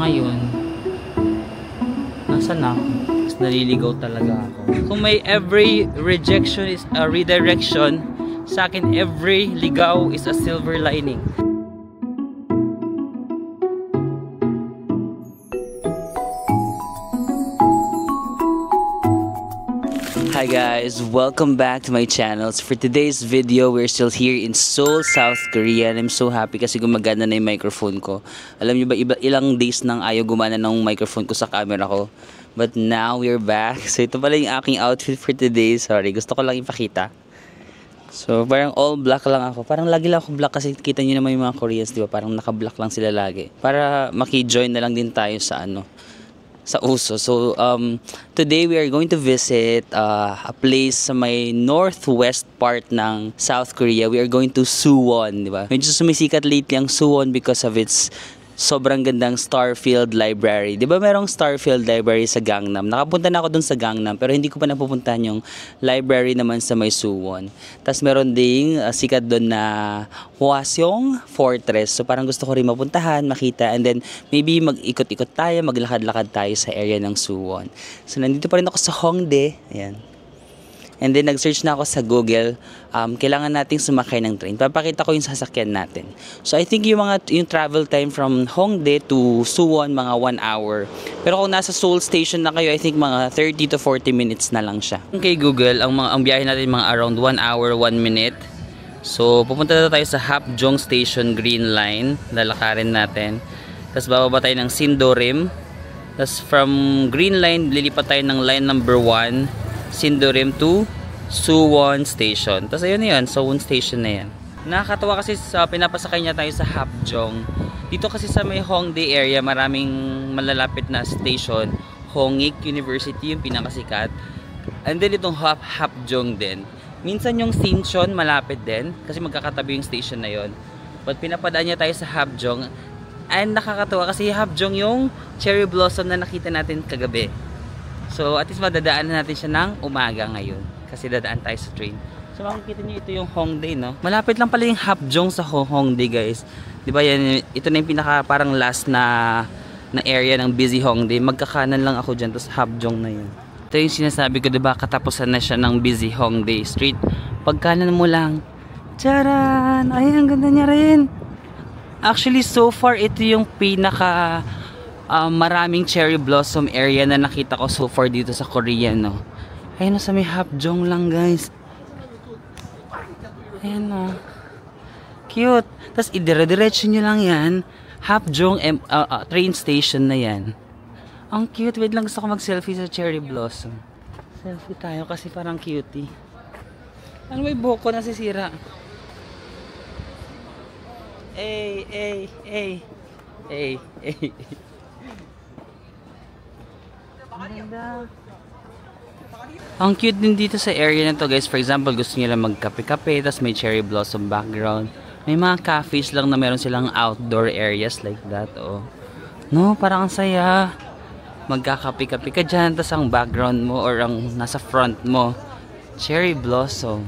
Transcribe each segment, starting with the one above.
ngayon. Nasaan na ako? Mas naliligaw talaga ako. Kung may every rejection is a redirection, sa akin every ligaw is a silver lining. Hi guys, welcome back to my channel. So for today's video, we're still here in Seoul, South Korea, and I'm so happy kasi gumagana na yung microphone ko. Alam niyo ba, ilang days nang ayaw gumana ng microphone ko sa camera ko. But now we're back. So ito pala yung aking outfit for today. Sorry, gusto ko lang ipakita. So parang all black lang ako. Parang lagi lang ako black kasi kita niyo naman yung mga Koreans, di ba? Parang naka-black lang sila lagi. Para maki-join na lang din tayo sa sa uso. So today we are going to visit a place sa may northwest part ng South Korea. We are going to Suwon, di ba? Medyo sumisikat lately ang Suwon because of its sobrang gandang Starfield Library. Di ba merong Starfield Library sa Gangnam? Nakapunta na ako dun sa Gangnam pero hindi ko pa napupuntahan yung library naman sa may Suwon. Tapos meron ding sikat dun na Hwaseong Fortress. So parang gusto ko rin mapuntahan, makita, and then maybe mag-ikot-ikot tayo, maglakad-lakad tayo sa area ng Suwon. So nandito pa rin ako sa Hongdae. Ayan. And then nag-search na ako sa Google, kailangan nating sumakay ng train. Papakita ko yung sasakyan natin. So I think yung travel time from Hongdae to Suwon mga 1 hour. Pero kung nasa Seoul station na kayo, I think mga 30 to 40 minutes na lang siya. Okay Google, ang biyahe natin mga around 1 hour 1 minute. So pupunta na tayo sa Hapjeong Station Green Line, lalakarin natin. Tapos bababa tayo ng Sindorim. Tapos from Green Line, lilipat tayo ng line number 1, Sindorim to Suwon Station. Tapos ayun na yun, Suwon Station na yan. Nakakatawa kasi sa pinapasakay niya tayo sa Hapjeong. Dito kasi sa may Hongdae area, maraming malalapit na station. Hongik University yung pinakasikat. And then itong Hapjeong din. Minsan yung Sinchon malapit din kasi magkakatabi yung station na yon. But pinapadaan niya tayo sa Hapjeong. And nakakatawa kasi Hapjeong yung cherry blossom na nakita natin kagabi. So at least madadaanan natin siya ng umaga ngayon kasi dadaan tayo sa train. So makikita niyo ito yung Hongdae, no? Malapit lang pala yung Hapjeong sa Hongdae, guys. 'Di ba yan, ito na yung pinaka parang last na area ng busy Hongdae. Magkakanan lang ako diyan, tapos Hapjeong na yun. Ito yung sinasabi ko, 'di ba, katapusan na siya ng busy Hongdae Street. Pagkanan mo lang, charan! Ay, ang ganda niya rin. Actually, so far ito yung pinaka maraming cherry blossom area na nakita ko so far dito sa Korea, no? Ayun, sa may Hapjeong lang, guys. Ayun, no? Cute. Tapos idire-diretso nyo lang yan. Hapjeong train station na yan. Ang cute. Wait lang, gusto ko mag-selfie sa cherry blossom. Selfie tayo kasi parang cutie. Ano, may buhok ko nasisira. Ay, ay, ay. Ay, ay. Ang cute din dito sa area na to, guys. For example, gusto nyo lang magkape-kape, tapos may cherry blossom background. May mga cafes lang na meron silang outdoor areas like that, oh. No, parang ang saya. Magkakape-kape ka dyan, tapos ang background mo or ang nasa front mo, cherry blossom.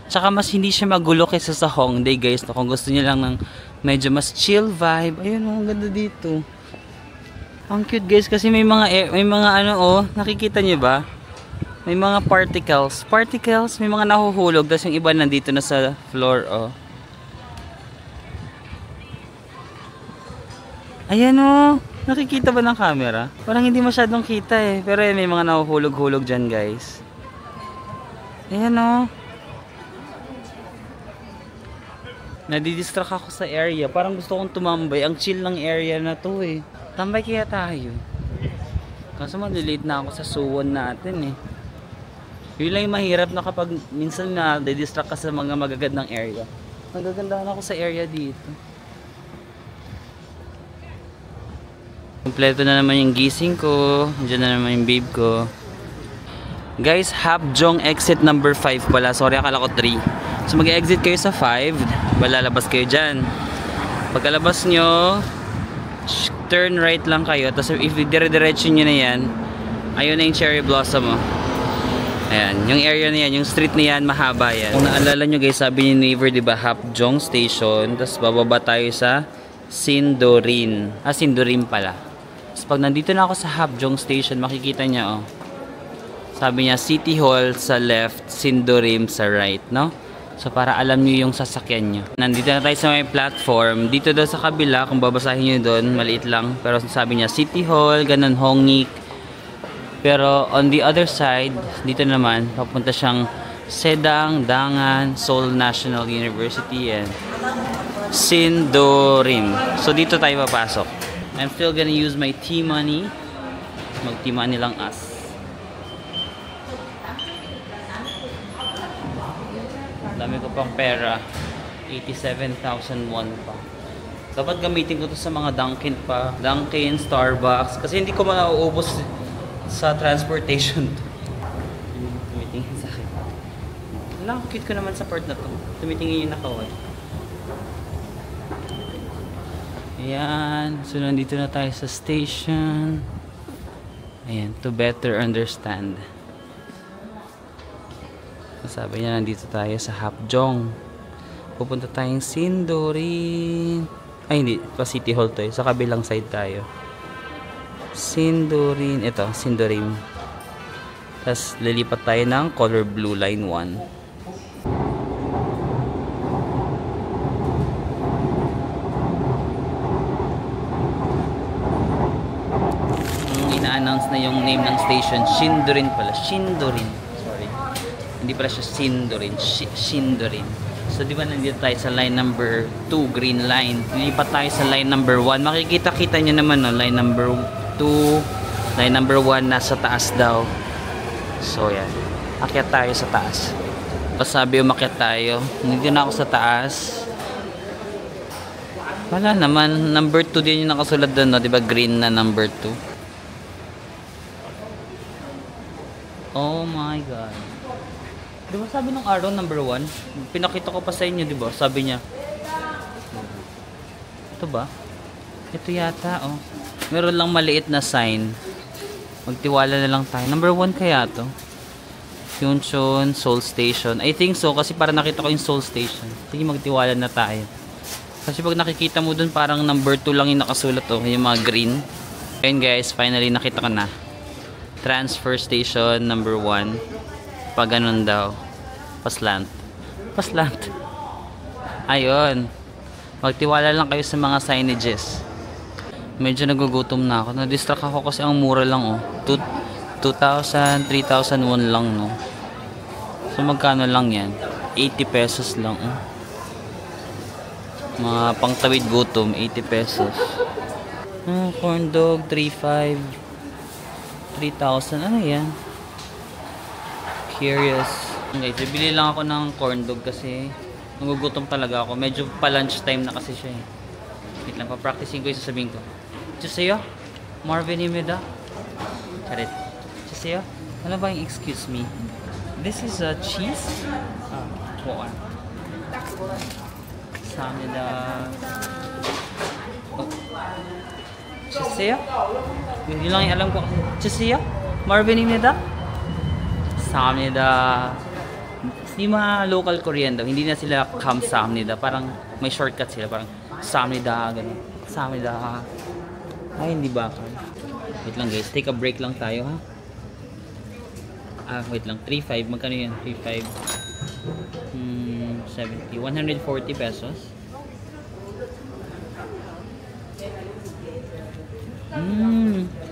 Tsaka mas hindi siya magulo kaysa sa Hongdae, guys. No? Kung gusto nyo lang ng medyo mas chill vibe, ayun, ang ganda dito. Ang cute, guys, kasi may mga ano, oh, nakikita niyo ba? May mga particles, may mga nahuhulog, tapos yung iba nandito na sa floor, oh. Ayan, oh, nakikita ba ng camera? Parang hindi masyadong kita eh, pero may mga nahuhulog-hulog dyan, guys. Ayan, oh. Nadidistract ako sa area, parang gusto kong tumambay. Ang chill ng area na to eh. Tambay kaya tayo. Kaso malilate na ako sa Suwon natin eh. Yun lang yung mahirap na kapag minsan na distract ka sa mga magagandang area. Nagagandahan ako sa area dito. Kompleto na naman yung gising ko. Diyan na naman yung babe ko. Guys, Hapjeong exit number 5 pala. Sorry, akala ko 3. So mag-exit kayo sa 5. Lalabas kayo dyan. Pagkalabas nyo, turn right lang kayo, tapos if dire-diretso nyo na yan, ayun na yung cherry blossom, oh. Ayan, yung area na yan, yung street na yan, mahaba yan. Kung naalala nyo, guys, sabi ni Naver, diba, Hapjeong Station, tapos bababa tayo sa Sindorin. Sindorin pala. So, pag nandito na ako sa Hapjeong Station, makikita niya, oh. Sabi niya, City Hall sa left, Sindorim sa right, no? So, para alam niyo yung sasakyan niyo. Nandito na tayo sa may platform. Dito daw sa kabila, kung babasahin niyo doon, maliit lang. Pero sabi niya, City Hall, ganun, Hongik. Pero on the other side, dito naman, papunta siyang Sedang, Dangan, Seoul National University, and Sindorim. So, dito tayo papasok. I'm still gonna use my T-money. Mag-T-money lang as. Dami ko pang pera. 87,000 won pa. Dapat gamitin ko to sa mga Dunkin pa. Dunkin, Starbucks. Kasi hindi ko mauubos sa transportation. Tumitingin sa akin. Wala, cute ko naman sa part na to. Tumitingin yung nakawal. Ayan. So, nandito na tayo sa station. Ayan. To better understand. Sabi niya, nandito tayo sa Hapjeong. Pupunta tayong Sindorin. Ay, hindi. Pa City Hall to eh. Sa kabilang side tayo. Sindorin. Ito, Sindorim. Tapos, lilipat tayo ng color blue line 1. Ina-announce na yung name ng station. Sindorin pala. Sindorin. Hindi pala siya Sindorin, Sindorin. So, di ba nandito tayo sa line number 2, green line. Lilipat tayo sa line number 1. Makikita-kita nyo naman, no? Line number 2, line number 1, nasa taas daw. So, yan. Akyat tayo sa taas. Pasabi umakyat tayo. Nandito na ako sa taas. Wala naman. Number 2 din yung nakasulat doon, no? Di ba green na number 2? Oh my God. Di ba sabi ng araw number 1? Pinakita ko pa sa inyo, di ba? Sabi niya. Ito ba? Ito yata, oh. Meron lang maliit na sign. Magtiwala na lang tayo. Number 1 kaya to? Yunchon, Seoul Station. I think so, kasi para nakita ko yung Seoul Station. Sige, magtiwala na tayo. Kasi pag nakikita mo dun, parang number 2 lang yung nakasulat, oh. Yung mga green. Ayun guys, finally nakita ko na. Transfer Station number 1. Pag ganun daw. Paslant. Paslant. Ayun. Magtiwala lang kayo sa mga signages. Medyo nagugutom na ako. Na-distract ako kasi ang mura lang, oh. 2,000, 3,000 won lang, no. So magkano lang yan? 80 pesos lang, oh. Mga pangtawid gutom, 80 pesos. Corn dog, 3,500. 3,000. Ano yan? Curious. Okay, bibili lang ako ng corn dog kasi nagugutom talaga ako. Medyo pa lunch time na kasi siya eh. Wait lang, pa-practicing ko yung sasabihin ko. Chuseyo, Marvin Himeda. Charit. Chuseyo, ano ba yung excuse me? This is a cheese? What? Samnida. Oh. Chuseyo? Yun lang yung alam ko. Chuseyo, Marvin Himeda. Samnida. Yung mga local Korean daw, hindi na sila Kamsamnida. Parang may shortcut sila. Parang Samnida, gano'n. Samnida. Ay, hindi ba? Wait lang guys, take a break lang tayo ha. Wait lang, 3,500. Magkano yan? 3,500. 70. 140 pesos.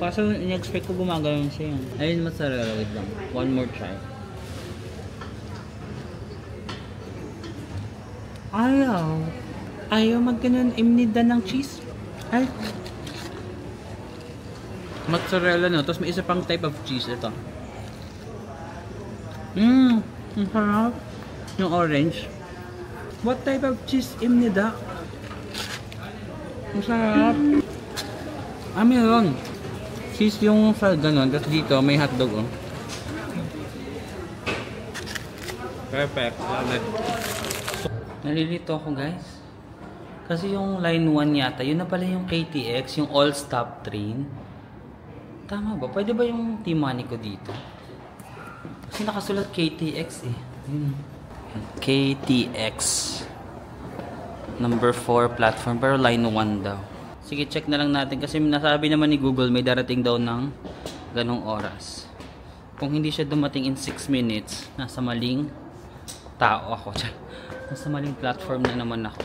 Kaso in-expect ko gumagano'n siya yun. Ayun, masarap. Wait lang. One more try. Ayaw magkanon imnida ng cheese. Ay. Mozzarella no. Tapos may isa pang type of cheese. Ito. Ang sarap. Yung orange. What type of cheese imnida? Ang sarap. Meron. Cheese yung sa ganon. Tapos dito may hotdog oh. Perfect. Love it. Nalilito ako guys. Kasi yung line 1 yata, yun na pala yung KTX, yung all-stop train. Tama ba? Pwede ba yung T-money ko dito? Kasi nakasulat KTX eh. KTX. Number 4 platform, pero line 1 daw. Sige, check na lang natin kasi nasabi naman ni Google may darating daw ng ganong oras. Kung hindi siya dumating in 6 minutes, nasa maling tao ako. Nasa maling platform na naman ako.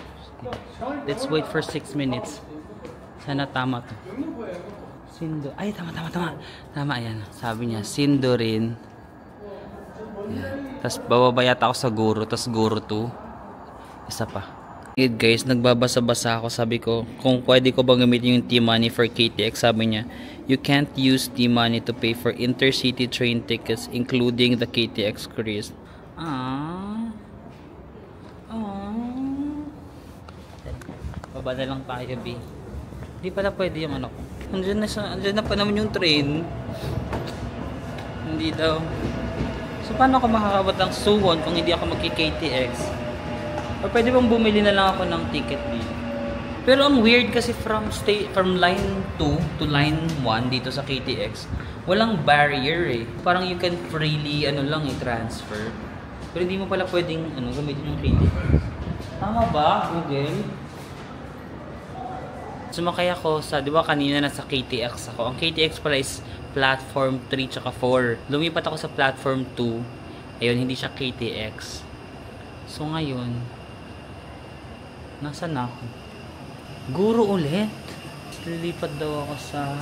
Let's wait for 6 minutes. Sana tama to. Sindo. Ay, tama. Tama, ayan. Sabi niya, Sindo rin. Tapos bababayat ako sa Guru. Tapos Guru 2. Isa pa. Guys, nagbabasa-basa ako. Sabi ko, kung pwede ko bang gamitin yung T-Money for KTX. Sabi niya, you can't use T-Money to pay for intercity train tickets including the KTX cruise. Baba na lang tayo, B. Hindi pala pwede yung ano ko. Andiyan na pa naman yung train. Hindi daw. So paano ako makakabot ng Suwon kung hindi ako magki-KTX? O pwede bang bumili na lang ako ng ticket dito? Pero ang weird kasi from line 2 to line 1 dito sa KTX, walang barrier eh. Parang you can freely transfer. Pero hindi mo pala pwedeng gamitin yung KTX. Tama ba, Google? Sumakay ako sa, di ba kanina nasa KTX ako. Ang KTX pala is platform 3 tsaka 4. Lumipat ako sa platform 2. Ayun, hindi siya KTX. So ngayon, nasaan na ako? Guru ulit. Lilipat daw ako sa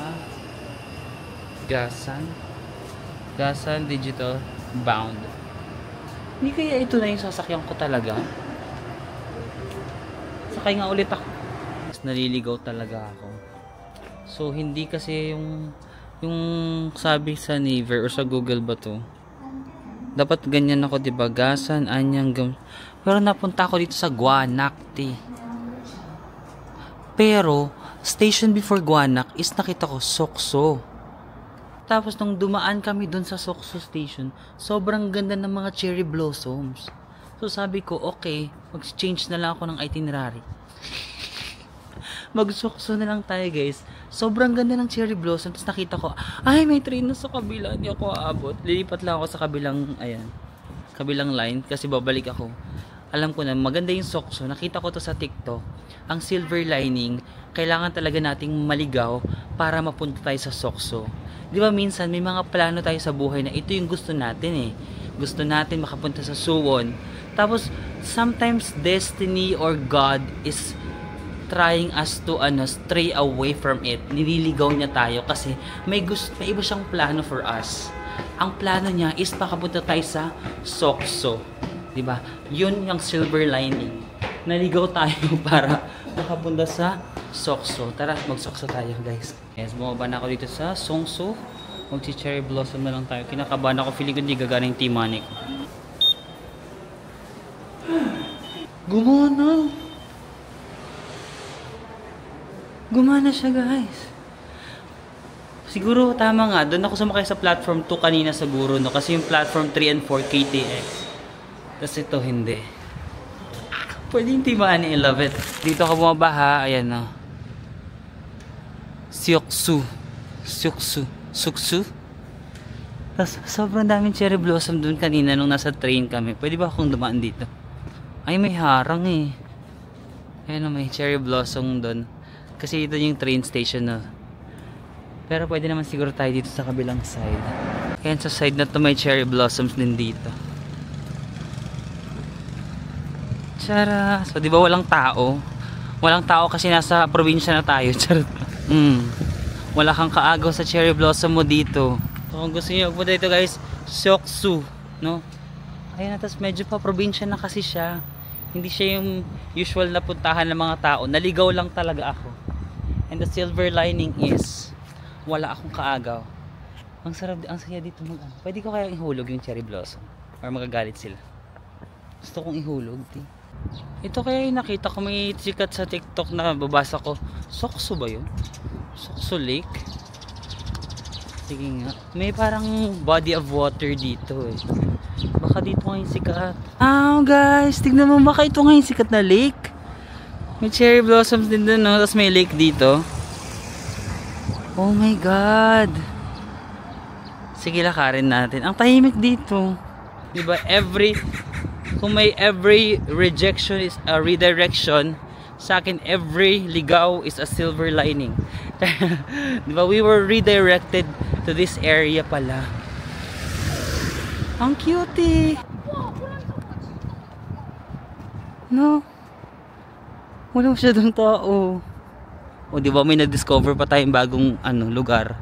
Gasan Digital Bound. Hindi kaya ito na yung sasakyan ko talaga? Sakay nga ulit ako. Naliligaw talaga ako. So hindi kasi yung sabi sa Naver or sa Google ba to, dapat ganyan ako, diba? Gasan, Anyang, pero napunta ako dito sa Guanac, pero station before Guanac is nakita ko Sokso. Tapos nung dumaan kami dun sa Sokso station, sobrang ganda ng mga cherry blossoms. So sabi ko, okay, mag-change na lang ako ng itinerary. Mag-Sokso na lang tayo, guys. Sobrang ganda ng cherry blossom. Tapos nakita ko, ay, may train na sa kabila. Hindi ako aabot. Lilipat lang ako sa kabilang line kasi babalik ako. Alam ko na, maganda yung Sokso. Nakita ko to sa TikTok. Ang silver lining, kailangan talaga nating maligaw para mapunta tayo sa Sokso. Di ba minsan, may mga plano tayo sa buhay na ito yung gusto natin eh. Gusto natin makapunta sa Suwon. Tapos, sometimes destiny or God is trying us to stray away from it. Nililigaw niya tayo kasi may iba siyang plano for us. Ang plano niya is makapunta tayo sa Sokso. 'Di ba? 'Yun yung silver lining. Naligaw tayo para makapunta sa Sokso. Tara, mag-Sokso tayo, guys. Yes, bumaba na ako dito sa Songso. Mag-cherry blossom na lang tayo. Kinakabahan ako, feeling ko hindi gagana yung T-Money ko. Gumana siya, guys. Siguro tama nga. Doon ako sumakay sa platform 2 kanina siguro, no? Kasi yung platform 3 and 4 KTX. Tapos ito hindi. Pwede yung T-Money. I love it. Dito ako bumaba, ha. Ayan, no? Sokso. Tapos sobrang daming cherry blossom doon kanina nung nasa train kami. Pwede ba akong dumaan dito? Ay, may harang eh. Ayan, may cherry blossom doon. Kasi ito yung train station na. Pero pwede naman siguro tayo dito sa kabilang side. Ayan sa side na to may cherry blossoms din dito. Tara. So di ba walang tao? Walang tao kasi nasa probinsya na tayo. Wala kang kaagaw sa cherry blossom mo dito. So kung gusto niyo magpunta dito, guys, Sokso, no? Ayan, tapos medyo pa probinsya na kasi siya. Hindi siya yung usual na puntahan ng mga tao. Naligaw lang talaga ako. And the silver lining is wala akong kaagaw. Ang sarap, ang saya dito Pwede ko kaya ihulog yung cherry blossom or magagalit sila. Gusto kong ihulog, Ito kaya yung nakita ko, may sikat sa TikTok na babasa ko. Sokso ba yun? Sokso Lake? Sige nga. May parang body of water dito eh. Baka dito ngayon sikat. Guys, tignan mo, baka ito ngayon sikat na lake. May cherry blossoms din dun, no? Tapos may lake dito. Oh my God. Sige, lakarin natin. Ang tahimik dito. Diba, kung may every rejection is a redirection, Sa akin, every ligaw is a silver lining. Diba? We were redirected to this area pala. Ang cutie! No? Wala masyadong tao. O diba, may na-discover pa tayong bagong lugar.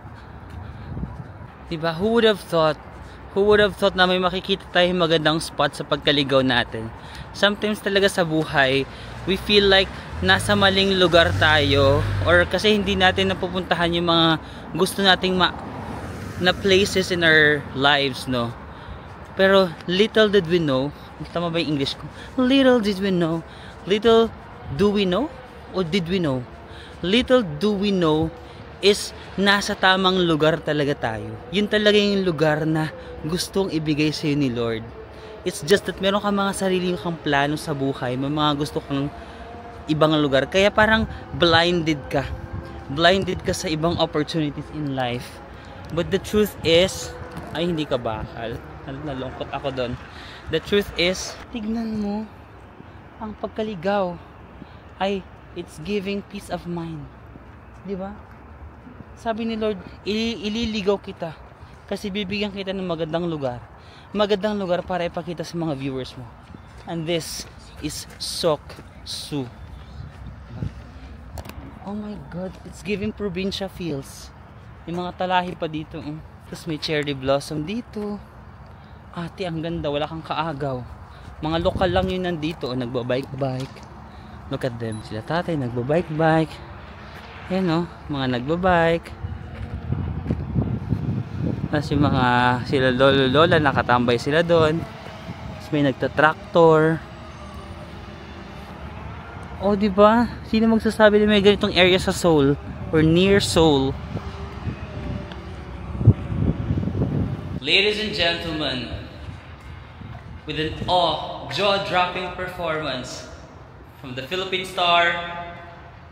Diba? Who would have thought na may makikita tayong magandang spot sa pagkaligaw natin? Sometimes talaga sa buhay, we feel like nasa maling lugar tayo, or kasi hindi natin napupuntahan yung mga gusto nating na places in our lives, no? Pero little did we know, tama ba yung English ko? Little did we know, little do we know, or did we know? Little do we know is nasa tamang lugar talaga tayo. Yun talaga yung lugar na gustong ibigay sa'yo ni Lord. It's just that meron kang mga sarili kang plano sa buhay, may mga gusto kang ibang lugar, kaya parang blinded ka sa ibang opportunities in life. But the truth is, ay hindi ka bakal, nalungkot ako doon. The truth is, tignan mo, ang pagkaligaw ay it's giving peace of mind, di ba? Sabi ni Lord, ililigaw kita kasi bibigyan kita ng magandang lugar para ipakita sa mga viewers mo. And this is Sok Su. Oh my God, it's giving probinsya feels. Yung mga talahi pa dito. Tapos may cherry blossom dito. Ate, ang ganda, wala kang kaagaw. Mga lokal lang yun nandito, nagbabike-bike. Look at them, sila tatay nagbabike-bike. Ayan o, mga nagbabike. Tapos yung mga sila lolo-lola, nakatambay sila doon. Tapos may nagtatraktor. O diba? Sino magsasabi na may ganitong area sa Seoul or near Seoul? Ladies and gentlemen, with an jaw-dropping performance from the Philippine star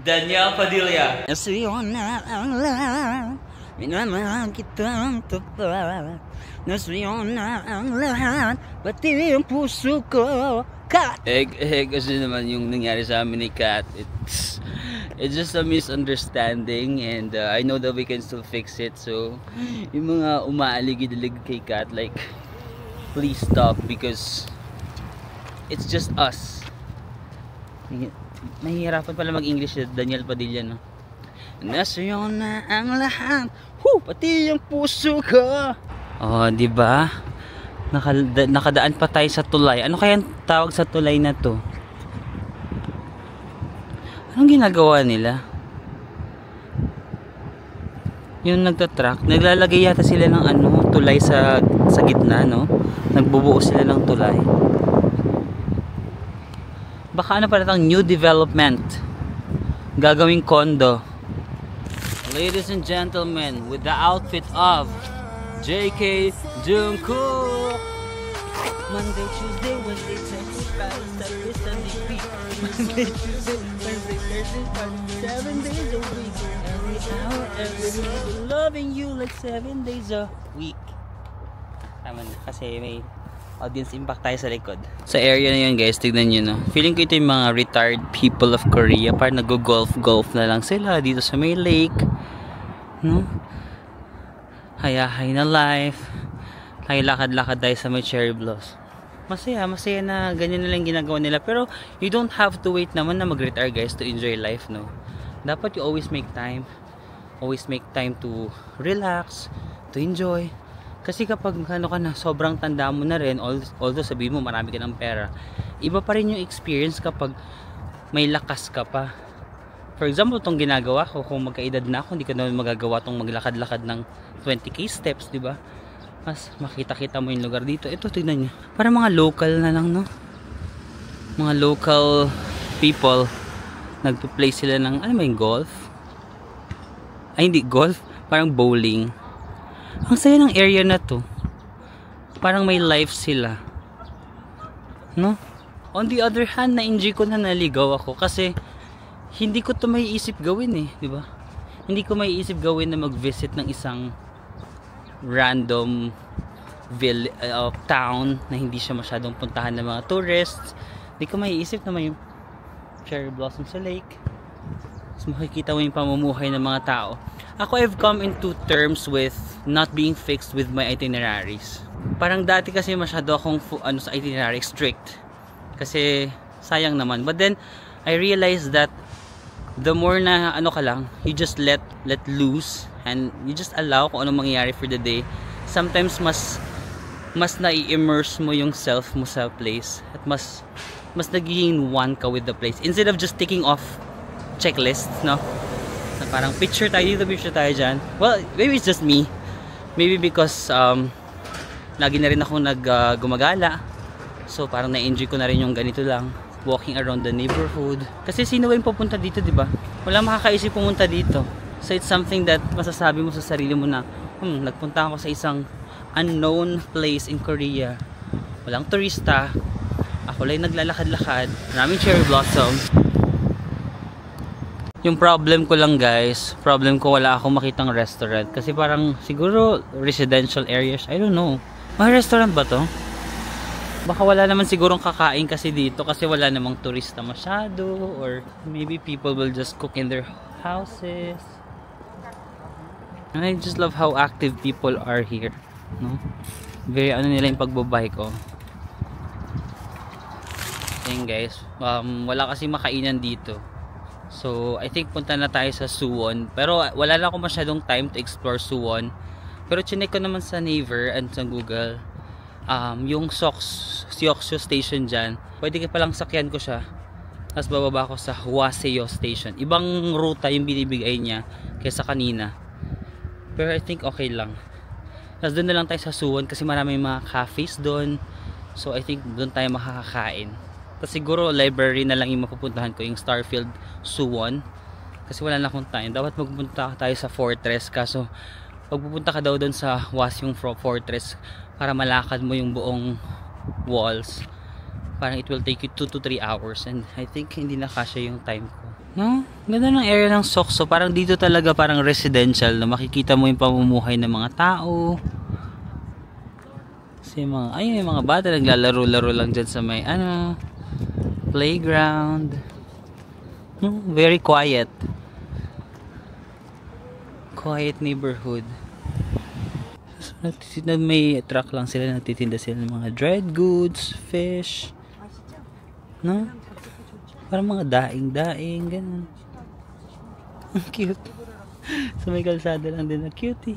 Danielle Padilla. Nasa'yo na ang lahat, minamahal kitang tapat. Nasa'yo na ang lahat, pati ang puso ko. Kat! Kasi naman yung nangyari sa amin ni Kat, it's just a misunderstanding, and I know that we can still fix it. So yung mga umaaligid-alig kay Kat, like, please stop, because it's just us. Nahihirapan pala mag-English Danielle Padilla, no? Nasa'yo na ang lahat, pati yung puso ko. Oh, di ba? Nakadaan pa tayo sa tulay. Ano kaya tawag sa tulay na to? Anong ginagawa nila? Yung nagtatrack, naglalagay yata sila ng tulay sa gitna, no? Nagbubuo sila ng tulay. Baka pala tang new development, gagawing condo. Ladies and gentlemen, with the outfit of JK Jungkook. Monday, Tuesday, Wednesday, Thursday, Friday, Saturday, Sunday, week. Monday, Tuesday, Wednesday, Thursday, Friday, 7 days a week. Every hour, every minute, loving you like 7 days a week. Tama na, kasi may audience impact tayo sa likod. Sa area na yun, guys, tignan nyo, no? Feeling ko ito yung mga retired people of Korea. Parang nag-golf na lang sila dito sa may lake, no? Hayahay na life. Tayo lakad-lakad tayo sa may cherry blossom. Masaya na ganyan na lang ginagawa nila. Pero you don't have to wait naman na mag-retire, guys, to enjoy life, no? Dapat you always make time to relax, to enjoy. Kasi kapag ka na, sobrang tanda mo na rin, although sabihin mo marami ka ng pera, iba pa rin yung experience kapag may lakas ka pa. For example, itong ginagawa ko, kung magkaedad na ako, hindi ko naman magagawa itong maglakad-lakad ng 20k steps, di ba? Mas makita-kita mo yung lugar dito. Ito, tignan nyo. Parang mga local na lang, no? Mga local people, nagpa-play sila ng, ano ba yung golf? Ay, hindi golf. Parang bowling. Ang saya ng area na to. Parang may life sila, no? On the other hand, na-enjoy ko na naligaw ako kasi hindi ko to maiisip gawin, di ba? Hindi ko maiisip gawin na mag-visit ng isang random town na hindi siya masyadong puntahan ng mga tourists. Hindi ko maiisip na cherry blossom sa lake. Mas makikita mo yung pamumuhay ng mga tao. Ako, I've come into terms with not being fixed with my itineraries. Parang dati kasi masyado akong sa itinerary strict. Kasi sayang naman. But then I realized that the more na ka lang, you just let loose and you just allow kung anong mangyayari for the day. Sometimes mas nai-immerse mo yung self mo sa place at mas nagiging one ka with the place instead of just ticking off checklist, no? Na parang picture tayo dito, picture tayo dyan. Well, maybe it's just me. Maybe because lagi na rin ako gumagala. So parang na-enjoy ko na rin yung ganito lang, walking around the neighborhood. Kasi sino ba yung pupunta dito, di ba? Wala makakaisip pumunta dito. So it's something that masasabi mo sa sarili mo na nagpunta ako sa isang unknown place in Korea. Walang turista. Ako lang naglalakad-lakad. Maraming cherry blossom. Yung problem ko lang, guys, wala akong makitang restaurant. Kasi parang siguro residential areas, I don't know. May restaurant ba to? Baka wala naman sigurong kakain kasi dito kasi wala namang turista masyado, or maybe people will just cook in their houses. And I just love how active people are here, no? Very nila yung pagbabike ko. Ayun, guys, wala kasi makainan dito. So I think punta na tayo sa Suwon, pero wala na ako masyadong time to explore Suwon. Pero chinek ko naman sa Naver and sa Google, yung Seoksu station dyan, pwede ka palang sakyan ko siya, tapos bababa ko sa Hwaseyo station. Ibang ruta yung binibigay niya kaysa kanina, pero I think okay lang. Tapos doon na lang tayo sa Suwon kasi maraming mga cafes doon. So I think doon tayo makakakain. Tapos siguro library na lang yung mapupuntahan ko, yung Starfield Suwon, kasi wala na akong time. Dapat magpunta tayo sa Fortress, kaso pagpupunta ka daw doon sa Hwaseong Fortress para malakad mo yung buong walls, parang it will take you 2 to 3 hours, and I think hindi na kasya yung time ko. No? Ganda ng area ng Seoksu. Parang dito talaga parang residential na makikita mo yung pamumuhay ng mga tao. Kasi yung mga bata naglalaro-laro lang dyan sa may playground. Very quiet neighborhood. So, may truck lang sila, nagtitinda sila ng mga dried goods, fish, no? Parang mga daing ganun. Cute. So may kalsada lang din na cutie.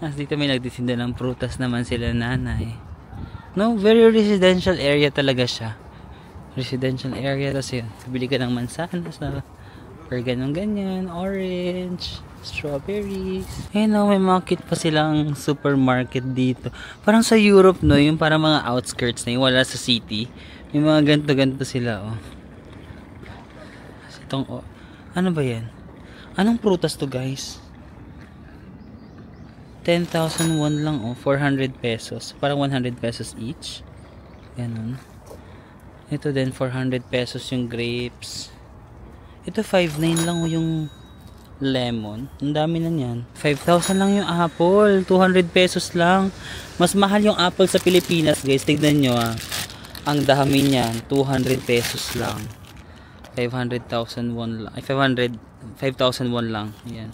As dito may nagtitinda ng prutas naman sila nanay. No, very residential area talaga siya. Residential area, tapos yun, bili ka ng mansanas na or ganyan, orange, strawberries. May mga cute pa silang supermarket dito. Parang sa Europe, no, yung parang mga outskirts na yung wala sa city. Yung mga ganto sila, oh. Itong, ano ba yan? Anong prutas to, guys? 10,000 won lang, oh. 400 pesos. Parang 100 pesos each. Ganun. Ito din, 400 pesos yung grapes. Ito, 5,900 lang yung lemon. Ang dami na yan. 5,000 lang yung apple. 200 pesos lang. Mas mahal yung apple sa Pilipinas, guys. Tignan nyo, ang dami niyan. 200 pesos lang. 500,000 won lang. 5,000 won lang. Yan.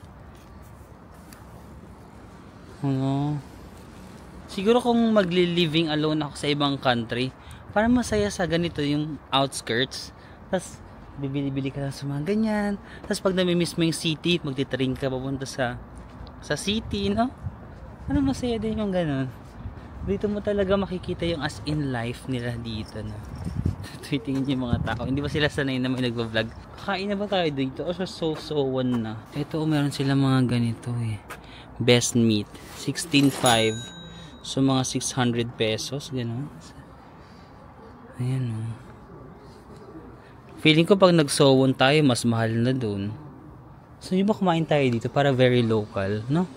Siguro kung magli-living alone ako sa ibang country, parang masaya sa ganito yung outskirts. Tapos bibili-bili ka lang sa mga ganyan. Tapos pag namimiss mo yung city, magti-train ka papunta sa city, no? Ano, masaya din yung ganun. Dito mo talaga makikita yung as in life nila dito, no? Tumitingin yung mga tao. Hindi ba sila sanay na may nagva-vlog? Kakain na ba tayo dito? O so one na. Ito, meron sila mga ganito eh. Best meat. 16.5. So mga 600 pesos, gano'n. Ayan, oh. Feeling ko pag nagsowon tayo, mas mahal na dun. So, yung ba kumain tayo dito para very local, no?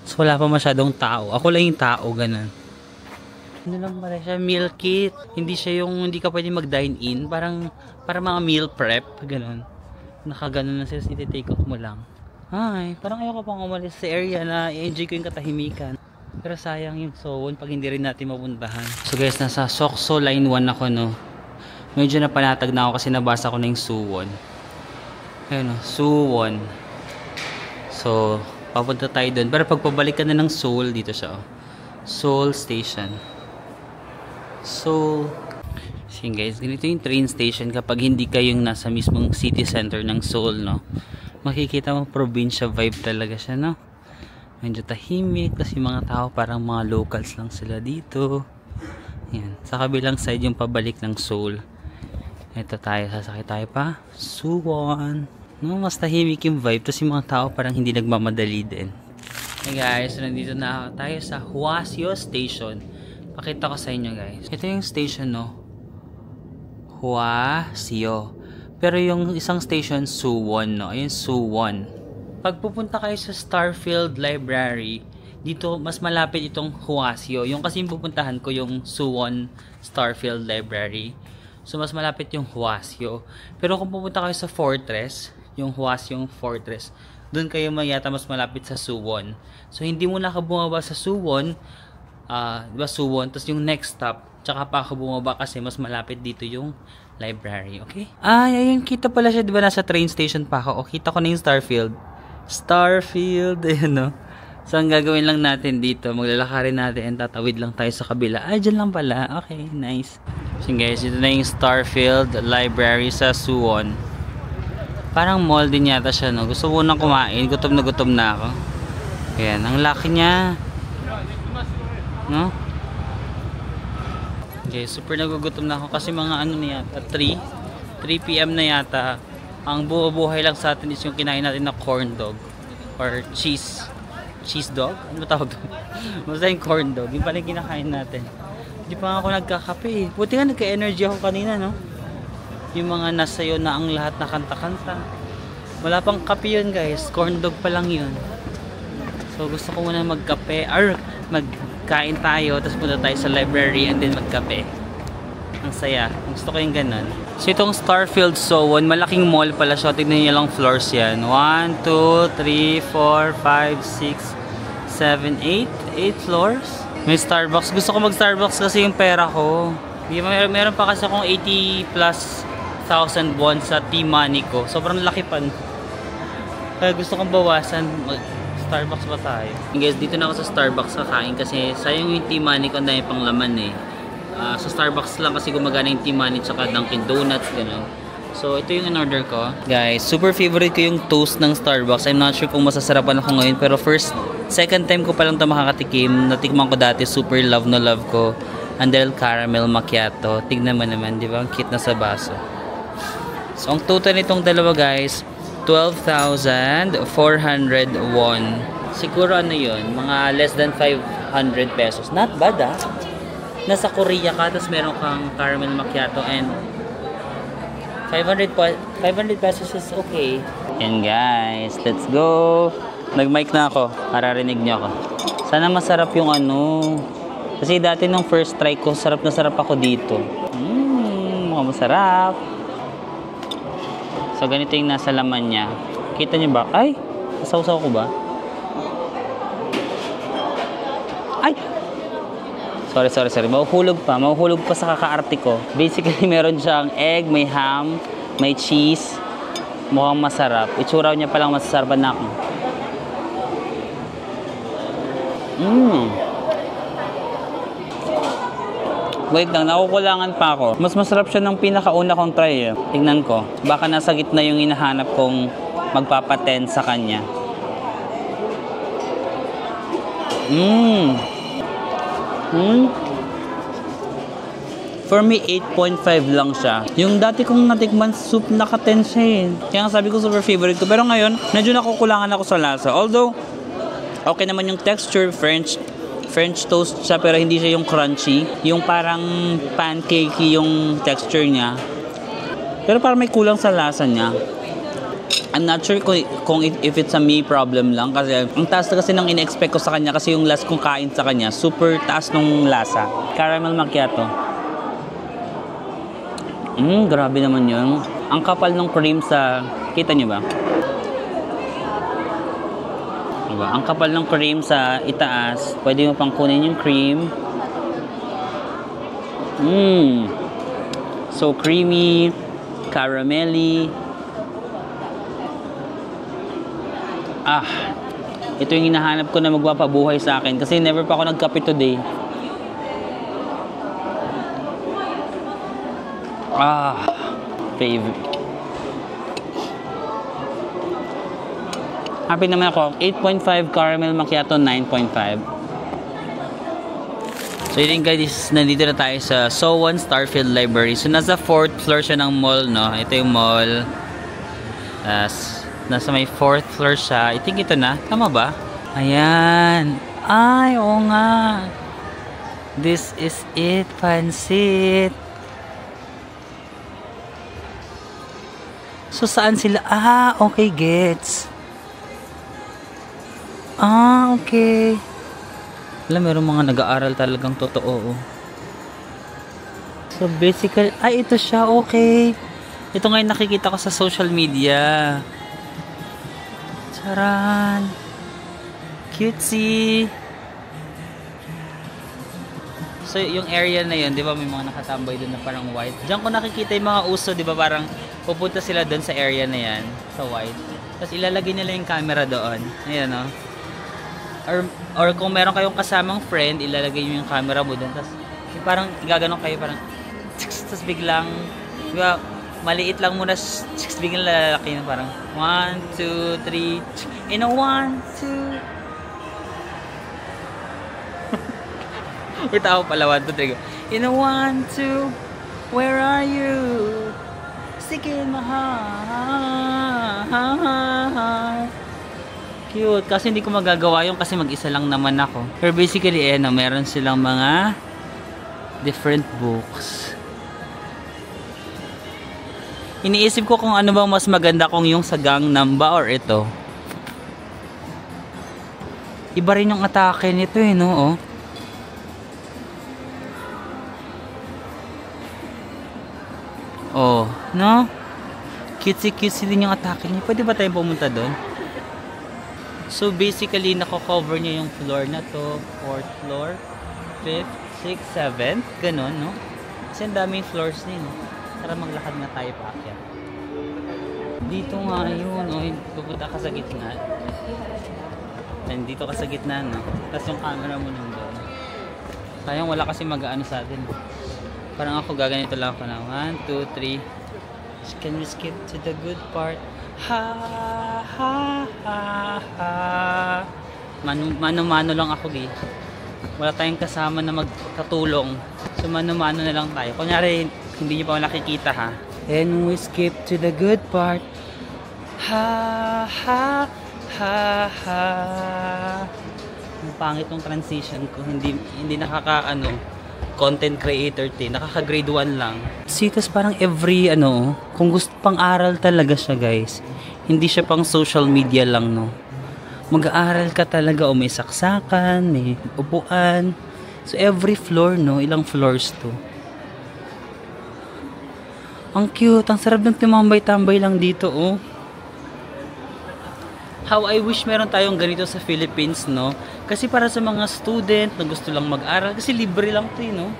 So, wala pa masyadong tao. Ako lang yung tao, ganun. Ano lang pala siya, meal kit. Hindi siya yung, hindi ka pwede mag-dine in. Parang mga meal prep, ganun. Nakaganon na sila, iti-take off mo lang. Ay, parang ayoko pang umalis sa area na i-enjoy ko yung katahimikan. Pero sayang yung Sowon pag hindi rin natin mapuntahan. So guys, nasa Seoksu Line 1 ako, no. Medyo napanatag na ako kasi nabasa ko na yung Suwon. Ayun o, Suwon. So, papunta tayo doon. Pero pag pabalik ka na ng Seoul, dito siya o. Seoul Station. So, guys, ganito yung train station kapag hindi kayong nasa mismong city center ng Seoul, no? Makikita mo probinsya vibe talaga siya, no? Medyo tahimik kasi mga tao parang mga locals lang sila dito. Yan. Sa kabilang side yung pabalik ng Seoul. Ito tayo, sasakay tayo pa. Suwon. No, mas tahimik yung vibe. Tapos yung mga tao parang hindi nagmamadali din. Hey guys, nandito na tayo sa Hwaseo Station. Pakita ko sa inyo guys. Ito yung station, no? Hwaseo. Pero yung isang station, Suwon, no? Ayun, Suwon. Pag pupunta kayo sa Starfield Library, dito mas malapit itong Hwaseo. Yung kasi yung pupuntahan ko yung Suwon Starfield Library. So mas malapit yung Hwaseo. Pero kung pupunta kayo sa Fortress, yung Hwaseo Fortress, doon kayo mayata mas malapit sa Suwon. So hindi mo na ka bumaba sa Suwon, diba Suwon, tapos yung next stop, tsaka pa ako bumaba kasi mas malapit dito yung library, okay? Ayun, kita pala siya, diba nasa train station pa ako. O, kita ko na yung Starfield, ayun no. So ang gagawin lang natin dito, maglalakarin natin, tatawid lang tayo sa kabila. Ay, dyan lang pala, okay, nice. So guys, ito na yung Starfield Library sa Suwon. Parang mall din yata siya, no? Gusto ko nang kumain, gutom na ako. Ayan, ang laki niya, no? Okay, super nagugutom na ako kasi mga ano na yata, 3 PM na yata. Ang buhay lang sa atin is yung kinain natin na corn dog or cheese dog? Ano ba tawag? Basta yung corn dog, yung pala yung kinakain natin. Hindi pa ako nagkakape eh. Buti nga nagka-energy ako kanina, no? Yung mga nasayo na ang lahat na kanta-kanta. Wala pang kape yun guys, corn dog pa lang yun. So gusto ko muna magkape or magkain tayo, tapos punta tayo sa library and then magkape. Ang saya. Gusto ko yung ganun. So itong Starfield Suwon, malaking mall pala siya. Tignan niyo lang floors yan. 1, 2, 3, 4, 5, 6, 7, 8 floors. May Starbucks. Gusto ko mag Starbucks kasi yung pera ko. Meron pa kasi akong 80 plus thousand won sa T-money ko. Sobrang laki pa. Kaya gusto kong bawasan. Starbucks ba tayo? Guys, dito na ako sa Starbucks kakain kasi sayang yung T-money ko, ang dami pang laman eh. Sa Starbucks lang kasi gumagana yung T-money tsaka Dunkin Donuts, gano'n. So, ito yung in-order ko. Guys, super favorite ko yung toast ng Starbucks. I'm not sure kung masasarapan ako ngayon, pero second time ko palang ito makakatikim. Natikman ko dati, super love na love ko. Andel Caramel Macchiato. Tignan mo naman, di ba? Ang cute na sa baso. So, ang total nitong dalawa guys, 12,400 won. Siguro ano yun, mga less than 500 pesos. Not bad ah. Nasa Korea ka, tapos meron kang caramel macchiato and 500 pesos is okay. And guys, let's go. Nag-mic na ako, para rinig niyo ako. Sana masarap yung ano. Kasi dati nung first try ko, sarap na sarap ako dito. Mukhang masarap. So ganito yung nasa laman niya. Kita niyo ba? Ay, nasaw-saw ko ba? Ay! Sorry. Mahuhulog pa sa kakaarte ko. Basically, meron siyang egg, may ham, may cheese. Mukhang masarap. Itsura niya palang masasarapan na ako. Wait lang, nakukulangan pa ako. Mas masarap siya ng pinakauna kong try eh. Tingnan ko. Baka nasa gitna yung hinahanap kong magpapaten sa kanya. For me, 8.5 lang siya. Yung dati kong natikman soup, naka-10 siya eh. Kaya sabi ko super favorite ko. Pero ngayon, medyo nakukulangan ako sa lasa. Although, okay naman yung texture, French toast siya pero hindi siya yung crunchy. Yung parang pancakey yung texture niya. Pero parang may kulang sa lasa niya. I'm not sure kung if it's a me problem lang kasi ang taas na kasi nang ina-expect ko sa kanya kasi yung last kong kain sa kanya super taas nung lasa. Caramel macchiato. Grabe naman yun. Ang kapal ng cream sa... Kita niyo ba? Diba? Ang kapal ng cream sa itaas. Pwede mo pang kunin yung cream. So creamy, caramelly. Ito yung hinahanap ko na magpapabuhay sa akin kasi never pa ako nagkape today. Favorite. Happy naman ako. 8.5 caramel macchiato, 9.5. So yun guys, nandito na tayo sa So1 Starfield Library. So nasa 4th floor siya ng mall, no? Ito yung mall. Nasa may 4th floor siya. I think ito na. Tama ba? Ayan. Ay, oo nga. This is it, pansit. So saan sila? Okay, gets. Okay. Alam, meron mga nag-aaral talagang totoo. So basically, ito siya, okay. Ito ngayon nakikita ko sa social media. Charan. Cutesy. So yung area na yun, di ba may mga nakatambay doon na parang white. Diyan ko nakikita yung mga uso, di ba parang pupunta sila doon sa area na yan, sa white. Tapos ilalagay nila yung camera doon. Ayan o. Or kung meron kayong kasamang friend, ilalagay nyo yung camera mo doon. Tapos parang gaganon kayo, parang tapos biglang, diba, maliit lang muna, biglang lalaki na parang 1, 2, 3, in a 1, 2. Itaw pala 1, 2, 3. In a 1, 2, where are you? Sticking my heart. Cute. Kasi hindi ko magagawa yun kasi mag-isa lang naman ako. Pero basically, meron silang mga different books. Iniisip ko kung ano bang mas maganda, kung yung sa Gangnam ba or ito. Iba rin yung atake nito no? No? Cutesy din yung atake niya. Pwede ba tayong pumunta doon? So basically, nako-cover niya yung floor na to. 4th floor, 5th, 6th, 7th. Ganon, no? Kasi ang daming floors din. Tara maglakad na tayo paakyat. Dito nga yun. Pupunta ka sa gitna. Dito ka sa gitna, no? Tapos yung camera mo nandun. Sayang wala kasi mag-ano sa atin. Parang ako gaganito lang ako na 1, 2, 3. Can we skip to the good part? Mano-mano lang ako, wala tayong kasama na magkatulong, so mano-mano na lang tayo. Kunyari hindi nyo pa nakikita, and we skip to the good part. Ang pangit ng transition ko, hindi content creator nakaka-grade 1 lang. Sitas parang every kung gusto pang aral talaga siya, guys. Hindi siya pang social media lang, no. Mag-aaral ka talaga, may saksakan, may upuan. So every floor, no, ilang floors to. Ang cute, ang sarap ng tumambay-tambay lang dito, How I wish meron tayong ganito sa Philippines, no? Kasi para sa mga student na gusto lang mag-aral, kasi libre lang 'to, no?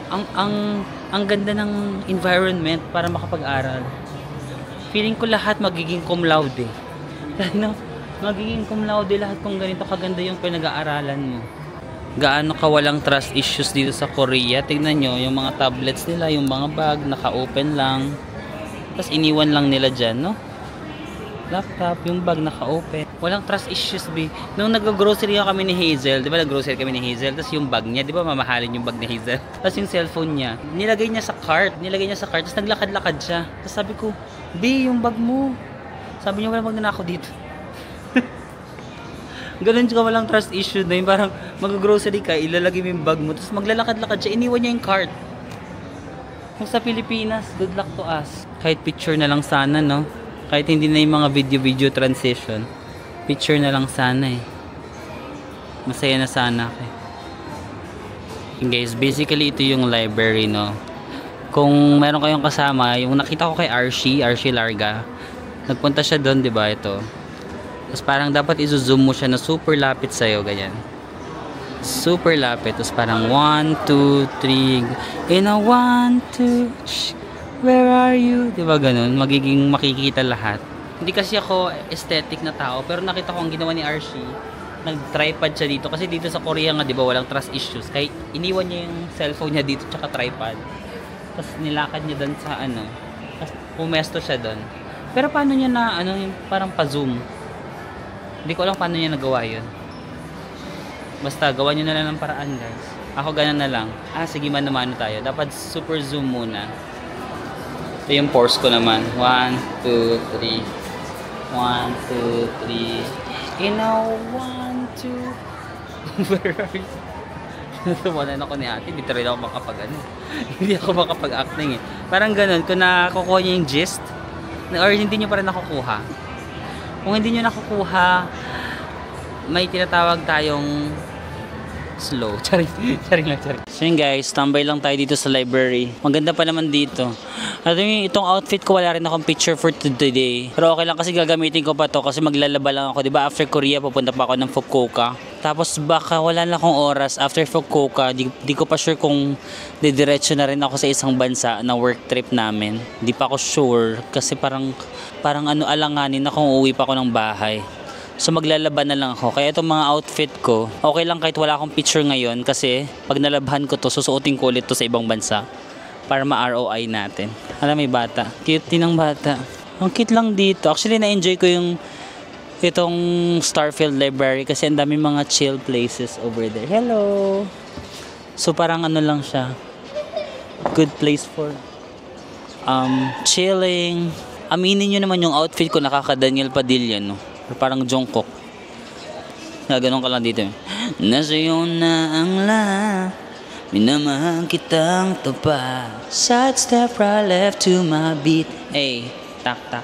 Ang ganda ng environment para makapag-aral. Feeling ko lahat magiging cum laude. No? Magiging cum laude lahat kung ganito kaganda yung pinag-aaralan mo. Gaano ka walang trust issues dito sa Korea. Tingnan nyo, yung mga tablets nila, yung mga bag, naka-open lang. Tapos iniwan lang nila dyan, no? Laptop, yung bag naka-open. Walang trust issues, Nung nag-grocery kami ni Hazel, di ba nag-grocery kami ni Hazel, tapos yung bag niya, di ba mamahalin yung bag ni Hazel? Tapos yung cellphone niya, nilagay niya sa cart, tapos naglakad-lakad siya. Tapos sabi ko, yung bag mo. Sabi niya, walang magnanakaw dito. Ganun ka, walang trust issue na yung parang mag-grocery ka, ilalagay mo yung bag mo, tapos maglalakad-lakad siya, iniwan niya yung cart. Kung sa Pilipinas, good luck to us. Kahit picture na lang sana, no? Kahit hindi na yung mga video transition, picture na lang sana, Masaya na sana ako, And guys, basically ito yung library, no? Kung meron kayong kasama, yung nakita ko kay Archie Larga, nagpunta siya doon, di ba, ito. Tapos parang dapat i-zoom mo siya na super lapit sa'yo, ganyan. Super lapit. Tapos parang 1, 2, 3, in a 1, 2, Where are you? Diba ganun? Magiging makikita lahat. Hindi kasi ako aesthetic na tao, pero nakita ko ang ginawa ni Archie. Nag-tripod siya dito. Kasi dito sa Korea nga, diba, walang trust issues. Kaya iniwan niya yung cellphone niya dito, tsaka tripod. Tapos nilakad niya doon sa ano. Tapos pumesto siya doon. Pero paano niya na, ano, yung parang pa-zoom? Hindi ko alam paano niya nagawa yun. Basta, gawa niyo na lang ng paraan, guys. Ako ganun na lang. Sige, mano-mano tayo. Dapat super zoom muna. Ito yung pores ko naman. 1, 2, 3. 1, 2, 3. You know, 1, 2. Where are you? Nasumanan ako ni ate. Dito rin ako makapag-ano. Hindi ako makapag-acting eh. Parang ganun. Kung nakukuha niyo yung gist, or hindi niyo pa rin nakukuha. Kung hindi niyo nakukuha, may tinatawag tayong slow. Charing lang. So yun guys, tambay lang tayo dito sa library. Maganda pa naman dito. At itong outfit ko, wala rin akong picture for today. Pero okay lang kasi gagamitin ko pa to kasi maglalaba lang ako. Diba after Korea, pupunta pa ako ng Fukuoka. Tapos baka wala na akong oras after Fukuoka. Di ko pa sure kung didiretso na rin ako sa isang bansa na work trip namin. Di pa ako sure kasi parang ano alanganin na kung uuwi pa ako ng bahay. So maglalaban na lang ako. Kaya itong mga outfit ko, okay lang kahit wala akong picture ngayon kasi pag nalabhan ko to, susuotin ko ulit to sa ibang bansa para ma-ROI natin. Alam, may bata. Cute din ang bata. Ang cute lang dito. Actually, na-enjoy ko itong Starfield Library kasi ang dami mga chill places over there. Hello! So parang ano lang siya. Good place for chilling. Aminin nyo naman yung outfit ko, nakaka-Daniel Padilla, no? Parang Jungkook. Ganun ka lang dito. Nasa'yo na ang lahat, minamahal kitang tapat. Side step right left to my beat. Hey, tak.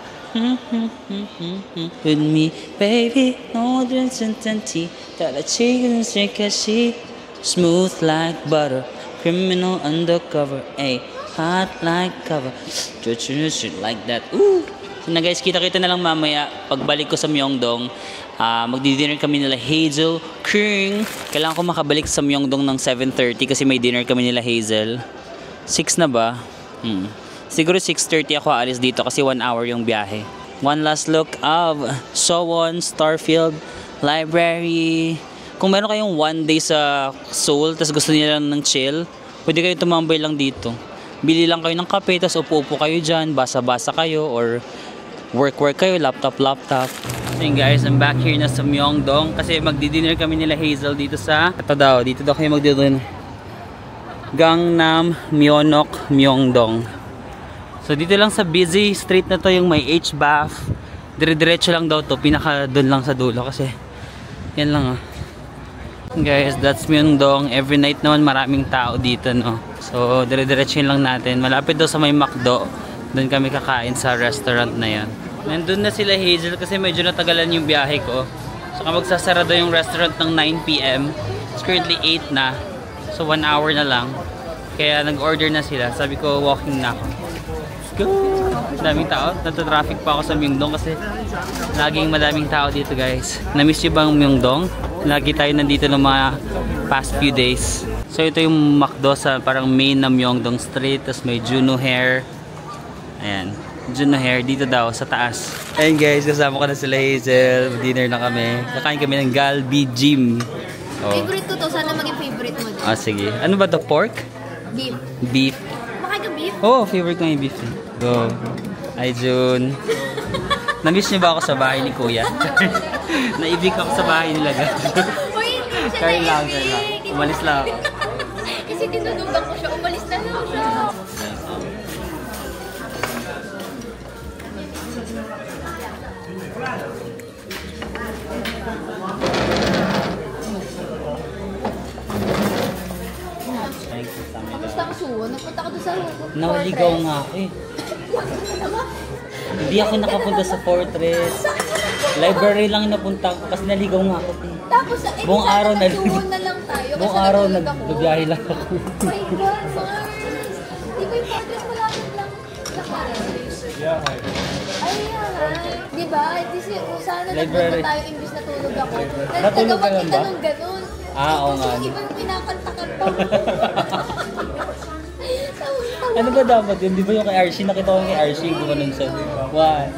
With me, baby, no uncertainty. That a chicken shake a sheet, smooth like butter, criminal undercover. Hey, hot like cover, shit like that. Ooh. So na guys, kita-kita na lang mamaya pagbalik ko sa Myeongdong. Magdi-dinner kami nila Hazel King. Kailangan ko makabalik sa Myeongdong ng 7:30 kasi may dinner kami nila Hazel. 6 na ba? Siguro 6:30 ako aalis dito kasi 1 hour yung biyahe. One last look of Sowon Starfield Library. Kung meron kayong one day sa Seoul tapos gusto niyo lang ng chill, pwede kayo tumambay lang dito. Bili lang kayo ng kape tapos upo-upo kayo dyan, basa-basa kayo or work kayo, laptop. And guys, I'm back here na sa Myeongdong kasi magdi-dinner kami nila Hazel dito dito daw kayo magdi-dinner. Gangnam Myeonok Myeongdong. So dito lang sa busy street na to yung may H-Bath. Dire-diretso lang daw to, pinaka doon lang sa dulo kasi yan lang Guys, that's Myeongdong. Every night naman maraming tao dito, no. So dire-diretso lang natin. Malapit daw sa may McDo. Doon kami kakain sa restaurant na yan. Nandun na sila Hazel kasi medyo natagalan yung biyahe ko. Saka magsasara daw yung restaurant ng 9 PM. It's currently 8 na. So 1 hour na lang. Kaya nag-order na sila. Sabi ko walking na ako. Let's go! Daming tao. Nata-traffic pa ako sa Myeongdong kasi laging madaming tao dito guys. Na-miss yung bang Myeongdong? Lagi tayo nandito ng mga past few days. So ito yung McDo sa parang main na Myeongdong Street. Tapos may Juno Hair. Ayan. Juno Hair dito daw sa taas. Ayan guys, kasama ko na sila Hazel. Dinner na kami. Kakain kami ng Galbi Gym. Favorite ko to. Sana maging favorite mo din. Sige. Ano ba to? Pork? Beef. Beef. Makain ka beef? Favorite ko yung beef. Go. Hi June. Na-miss niyo ba ako sa bahay ni Kuya? Naibig ako sa bahay nila guys. Uy, hindi siya Carry lang. naibig. Umalis lang ako. Kasi tinudugan ko siya. Umalis na lang siya. Kamusta ang suwa? Nagpunta ka doon sa Naligaw nga ako eh. Hindi ako nakapunta sa Fortress. Library lang yung napunta ko kasi naligaw nga ako. Tapos, buong araw na lang tayo. buong araw nagbibiyahe lang ako. Oh my God, Mars! Di ba yung Fortress malapit lang sa Paris? Ayan. Di ba? Sana nagpunta tayo imbis na tulog ako. Natulog ka lang ba? Nung ganun. Oo nga. Ibang pinakanta-kanta mo. Tapos Ano ba dapat yun? Di ba yung kay Archie? Nakita ko kay Archie, yung gumanon siya. One.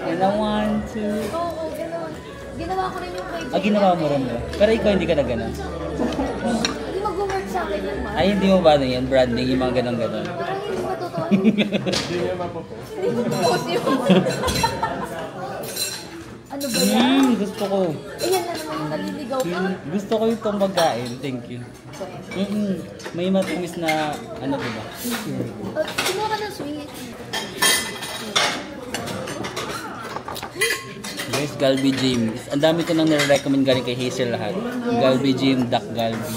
And a one, two. Oo, gano'n. Ginawa ko rin yung kay Jay. Ginawa mo rin ba? Pero ikaw hindi ka na ganun. Hindi mag-work sa akin yun, ma. Ay, hindi mo ba ano yan? Branding, yung mga ganun-ganun. Pero hindi ba totoo? Hindi mo post yun. Ano ba yan? Gusto ko. Ayan na naman yung naliligaw ka. Gusto ko itong pagkain. Thank you. May matamis na ano diba? Kinuha ka ng sweet. Guys, Galbi Gym. Ang dami ko nang nire-recommend galing kay Hazel lahat. Galbi Gym, Duck Galbi.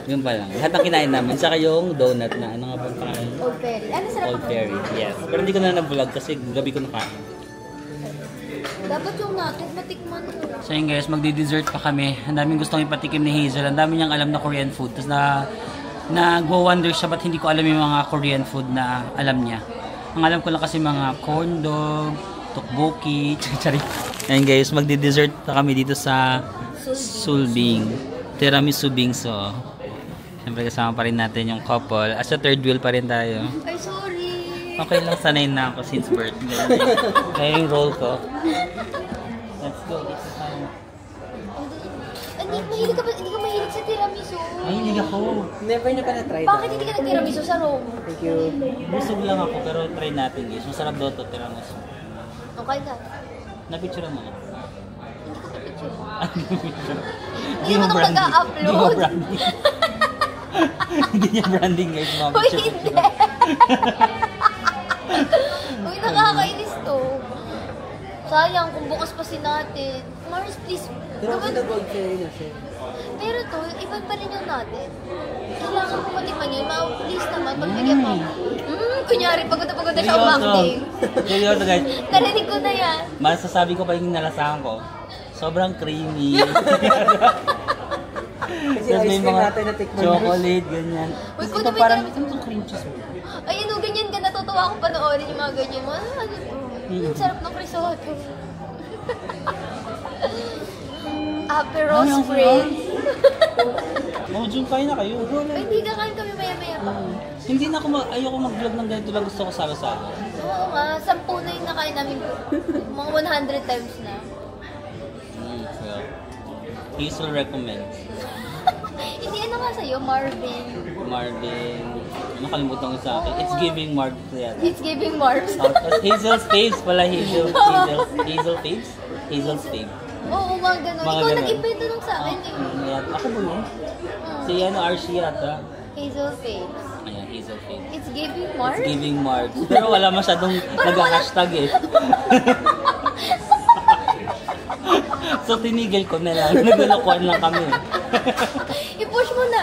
Yun pa lang. Lahat ng kinain namin. Saka yung donut na. Ano nga ba ang pangalan? Old Perry. Ano sarap Old Perry. Yes. Pero hindi ko na nag-vlog kasi gabi ko nakain. Dapat yung natin matikman mo. So yun guys, magdi-dessert pa kami. Ang daming gustong ipatikim ni Hazel. Ang dami niyang alam na Korean food. Tapos nag-wonder siya ba't hindi ko alam yung mga Korean food na alam niya. Ang alam ko lang kasi mga corn dog, tteokbokki, chacharik. Ayun guys, magdi-dessert pa kami dito sa Sulbing. Tiramisu bingso. Siyempre kasama pa rin natin yung couple. At sa third wheel pa rin tayo. Ay, sorry. Okay lang, sanay na ako since birth. Kaya yung roll ko. Let's go. Hindi ka mahilig sa tiramisu. Ay, hindi ako. Never na pa na-try Bakit hindi ka nag-tiramisu sa Rome? Thank you. Busog lang ako pero try natin guys. Masarap daw to tiramisu. Okay ka. Napicture mo na. Hindi ko picture. Hindi naman ako nag-upload. Hindi niya branding guys. Uy, hindi. Uy, nakakainis to. Sayang kung bukas pa si natin. Mars, please. Pero ako nag-gold fairy na siya. Pero to, iba pa rin yung natin. Kailangan mo matikman yun. Please naman, pagbigyan mo. Kunyari, pagod na siya umakting. Seryoso guys. Narinig ko na yan. Masasabi ko pa yung nalasahan ko. Sobrang creamy. Kasi Tapos may ice cream mga natin na tikman. chocolate, ganyan. Uy, Tapos kung ito may parang, tiramisu- ano itong cream cheese mo? Ayun, ganyan ka. Natutuwa akong panoorin yung mga ganyan mo. Ano to? Ang sarap ng risotto. Aperol Ano, Spritz. Oh, Jun, kain na kayo. Ay, hindi ka kain kami maya-maya pa. Hindi na ako, ayoko mag-vlog ng ganito lang. Gusto ko salo-salo. Oo nga, 10 na yung nakain namin. Mga 100 times na. Well, Hazel recommends. Hindi, ano nga sa'yo, Marvin? Marvin, nakalimutan ko sa akin. It's giving Marvin. It's giving Marbs. Tapos Hazel's Faves pala, Hazel Faves? Hazel's Faves. Oo, mga ganun. Mga Ikaw ganun. nag-invento nung sa akin eh. Ayan. Ako ba yun? Si Archie yata. Hazel Faves. Ayan, Hazel Faves. It's giving It's Marbs? giving Marvin. Pero wala masyadong nag-hashtag eh. So tinigil ko na lang. Naglulukuhan lang kami. I-push mo na.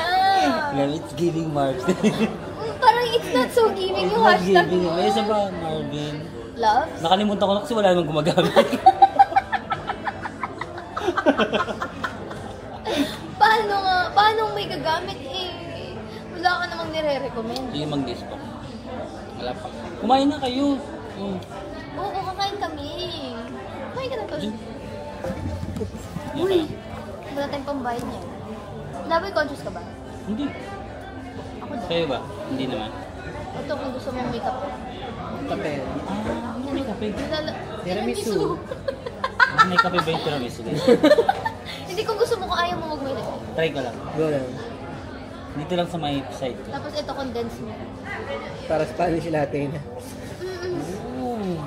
It's giving Marvin. Parang it's not so giving yung hashtag Giving. mo. May isa ba, Marvin? Loves? Nakalimutan ko na kasi wala namang gumagamit. Paano may gagamit eh? Wala ka namang nire-recommend. Hindi mag-dispo. Wala pa. Kumain na kayo. Oo, kakain kami. Kumain ka na to. Uy. Wala tayong pambayad niya. Laboy conscious ka ba? Hindi. Ako daw. Kayo ba? Hindi naman. Ito kung gusto mong makeup. Kape. May kape. Tiramisu. May kape ba yung tiramisu? Hindi kung gusto mo, kung ayaw mo mag-makeup. Try ko lang. Go lang. Dito lang sa may side ko. Tapos ito, condense mo. Para Spanish latte na. Ooh.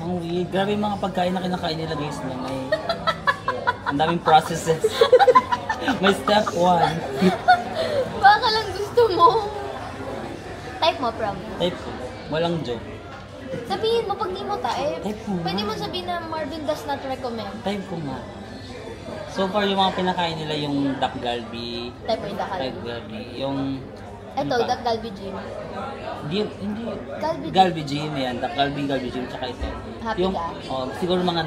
Ang weird. Grabe yung mga pagkain na kinakain nila guys na may... Ang daming processes. May step 1. Baka lang gusto mo. Type mo, prom. Type ko. Walang joke. Sabihin mo, pag di mo type, Type mo. pwede mo sabihin na Marvin does not recommend. Type ko nga. So far yung mga pinakain nila yung duck galbi, Type mo yung dakal. duck galbi, yung... Ito, ano pa? that Galbi Gym. Hindi. Galbi Gym. Galbi Gym yan. Duck galbi gym, tsaka ito. Happy Yung, ka? siguro mga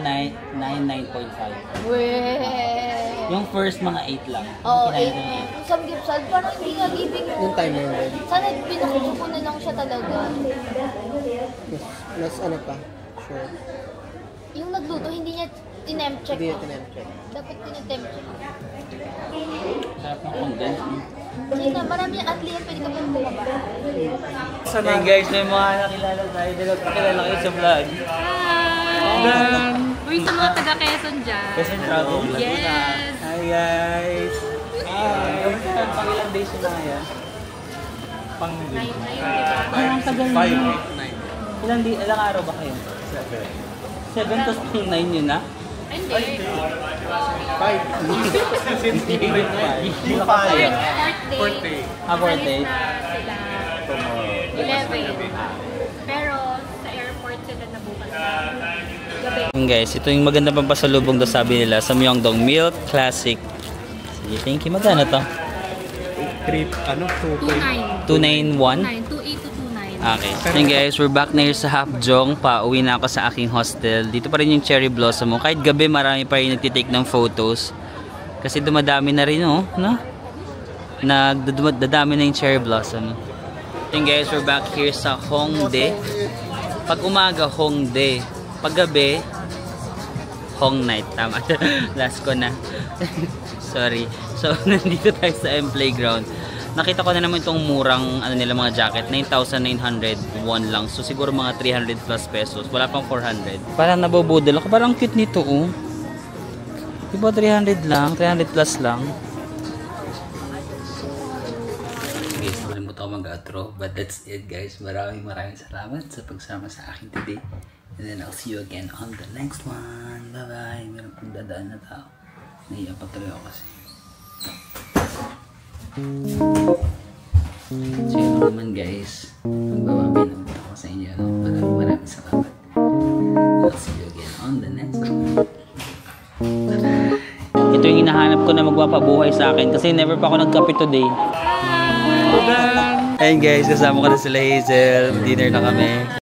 9.5. Weh! Yung first mga 8 lang. Oo, Kinain 8. ko ng Some gipsal, parang hindi nga giving mo. Yung timer mo. Sana pinakita ko na lang siya talaga. Mas ano pa? Sure. Yung nagluto, hindi niya tinemp check. Hindi natin check. Dapat tinetemp check. 8. Sarap ng condensed. Gina, marami yung athlete, pwede ka pang bumaba. Hey guys, may mga nakilala tayo. Dalawang kakilala kayo sa vlog. Uy, sa mga taga Quezon dyan. Kasi travel. Yes! Hi guys! Pang ilang days yun na ngayon? Ang tagal na. Ilang araw ba kayo? 7 to 9 yun na? Hindi. 4 day. Alis na sila 11. Pero sa airport sila na bukas na gabi. Guys, ito yung maganda pang pasalubong daw sabi nila sa Myeongdong Milk Classic. Sige, thank you. Magkano to? 29. 291? 28 to 29. Okay. So yun guys, we're back na here sa Hapjeong. Pauwi na ako sa aking hostel. Dito pa rin yung cherry blossom mo. Kahit gabi marami pa rin nagtitake ng photos. Kasi dumadami na rin oh, no? Dadami na yung cherry blossom. So yun guys, we're back here sa Hongdae. Pag umaga, Hongdae. Pag gabi, Hong Night. Tama. Last ko na. Sorry. So, nandito tayo sa M Playground. Nakita ko na naman itong murang ano nila mga jacket. 9,900 won lang. So, siguro mga 300 plus pesos. Wala pang 400. Parang nabobodel ako. Parang cute nito, oh. Diba 300 lang? 300 plus lang. Guys, nakalimutan ko mag-outro. But that's it, guys. Maraming salamat sa pagsama sa akin today. And then I'll see you again on the next one. Bye-bye. Meron pang dadaan na tao. Naiya pa tuloy ako kasi. So yun naman guys. Magbababi na ako sa inyo. Maraming salamat. I'll see you again on the next one. Ito yung hinahanap ko na magpapabuhay sa akin kasi never pa ako nagkape today. Ayun guys, kasama ko na sila Hazel. Dinner na kami.